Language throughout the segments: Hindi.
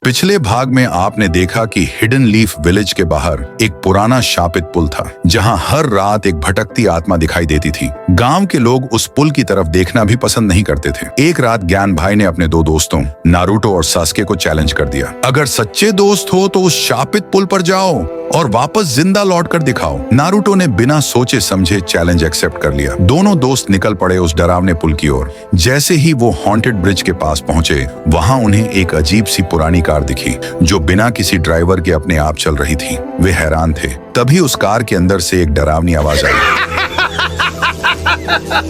पिछले भाग में आपने देखा कि हिडन लीफ विलेज के बाहर एक पुराना शापित पुल था, जहां हर रात एक भटकती आत्मा दिखाई देती थी। गांव के लोग उस पुल की तरफ देखना भी पसंद नहीं करते थे। एक रात ज्ञान भाई ने अपने दो दोस्तों नारुतो और सास्के को चैलेंज कर दिया, अगर सच्चे दोस्त हो तो उस शापित पुल पर जाओ और वापस जिंदा लौटकर दिखाओ। नारुतो ने बिना सोचे समझे चैलेंज एक्सेप्ट कर लिया। दोनों दोस्त निकल पड़े उस डरावने पुल की ओर। जैसे ही वो हॉन्टेड ब्रिज के पास पहुंचे, वहां उन्हें एक अजीब सी पुरानी कार दिखी जो बिना किसी ड्राइवर के अपने आप चल रही थी। वे हैरान थे। तभी उस कार के अंदर से एक डरावनी आवाज आई।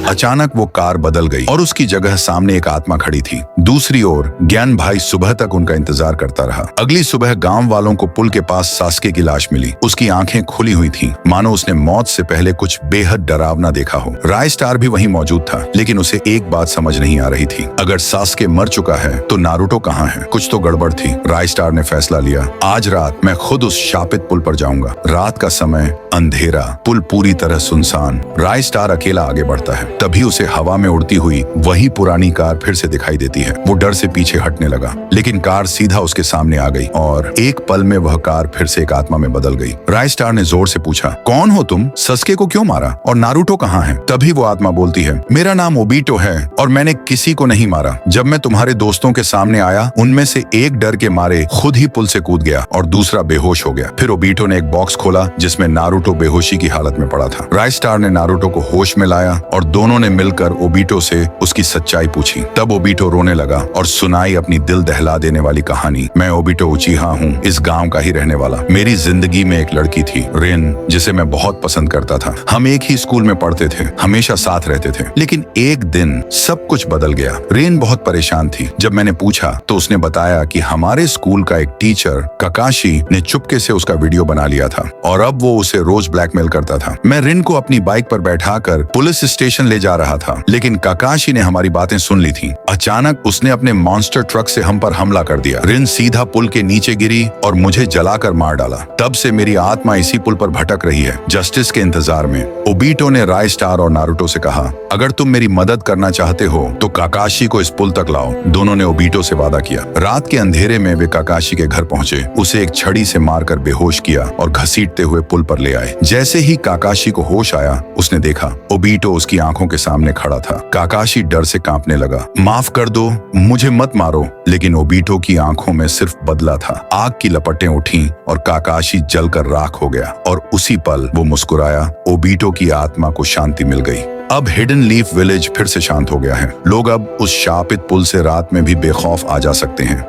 अचानक वो कार बदल गई और उसकी जगह सामने एक आत्मा खड़ी थी। दूसरी ओर ज्ञान भाई सुबह तक उनका इंतजार करता रहा। अगली सुबह गांव वालों को पुल के पास सास्के की लाश मिली। उसकी आंखें खुली हुई थीं, मानो उसने मौत से पहले कुछ बेहद डरावना देखा हो। राय स्टार भी वहीं मौजूद था, लेकिन उसे एक बात समझ नहीं आ रही थी, अगर सास्के मर चुका है तो नारुतो कहाँ है? कुछ तो गड़बड़ थी। राय स्टार ने फैसला लिया, आज रात मैं खुद उस शापित पुल पर जाऊंगा। रात का समय, अंधेरा, पुल पूरी तरह सुनसान। राय स्टार अकेला आगे बढ़ता है। तभी उसे हवा में उड़ती हुई वही पुरानी कार फिर से दिखाई देती है। वो डर से पीछे हटने लगा, लेकिन कार सीधा उसके सामने आ गई और एक पल में वह कार फिर से एक आत्मा में बदल गई। राय स्टार ने जोर से पूछा, कौन हो तुम? सस्के को क्यों मारा और नारुतो कहाँ है? तभी वो आत्मा बोलती है, मेरा नाम ओबीटो है और मैंने किसी को नहीं मारा। जब मैं तुम्हारे दोस्तों के सामने आया, उनमें से एक डर के मारे खुद ही पुल से कूद गया और दूसरा बेहोश हो गया। फिर ओबीटो ने एक बॉक्स खोला जिसमें नारुतो बेहोशी की हालत में पड़ा था। राय स्टार ने नारुतो को होश में लाया और दोनों ने मिलकर ओबीटो से उसकी सच्चाई पूछी। तब ओबीटो रोने लगा और सुनाई अपनी दिल दहला देने वाली कहानी। मैं ओबीटो उचिहा हूँ, इस गांव का ही रहने वाला। मेरी जिंदगी में एक लड़की थी, रिन, जिसे मैं बहुत पसंद करता था। हम एक ही स्कूल में पढ़ते थे, हमेशा साथ रहते थे। लेकिन एक दिन सब कुछ बदल गया। रिन बहुत परेशान थी। जब मैंने पूछा तो उसने बताया कि हमारे स्कूल का एक टीचर काकाशी ने चुपके से उसका वीडियो बना लिया था और अब वो उसे रोज ब्लैकमेल करता था। मैं रिन को अपनी बाइक पर बैठाकर पुलिस स्टेशन ले जा रहा था, लेकिन काकाशी ने हमारी बातें सुन ली थी। अचानक उसने अपने मॉन्स्टर ट्रक से हम पर हमला कर दिया। रिन सीधा पुल के नीचे गिरी और मुझे जलाकर मार डाला। तब से मेरी आत्मा इसी पुल पर भटक रही है, जस्टिस के इंतजार में। ओबीटो ने राय स्टार और नारुतो से कहा, अगर तुम मेरी मदद करना चाहते हो तो काकाशी को इस पुल तक लाओ। दोनों ने ओबीटो से वादा किया। रात के अंधेरे में वे काकाशी के घर पहुंचे, उसे एक छड़ी से मारकर बेहोश किया और घसीटते हुए पुल पर ले आए। जैसे ही काकाशी को होश आया, उसने देखा ओबीटो उसकी आंखों के सामने खड़ा था। काकाशी डर से कांपने लगा। माफ कर दो, मुझे मत मारो। लेकिन ओबीटो की आंखों में सिर्फ बदला था। आग की लपटें उठी और काकाशी जलकर राख हो गया और उसी पल वो मुस्कुराया। ओबीटो की आत्मा को शांति मिल गई। अब हिडन लीफ विलेज फिर से शांत हो गया है। लोग अब उस शापित पुल से रात में भी बेखौफ आ जा सकते हैं।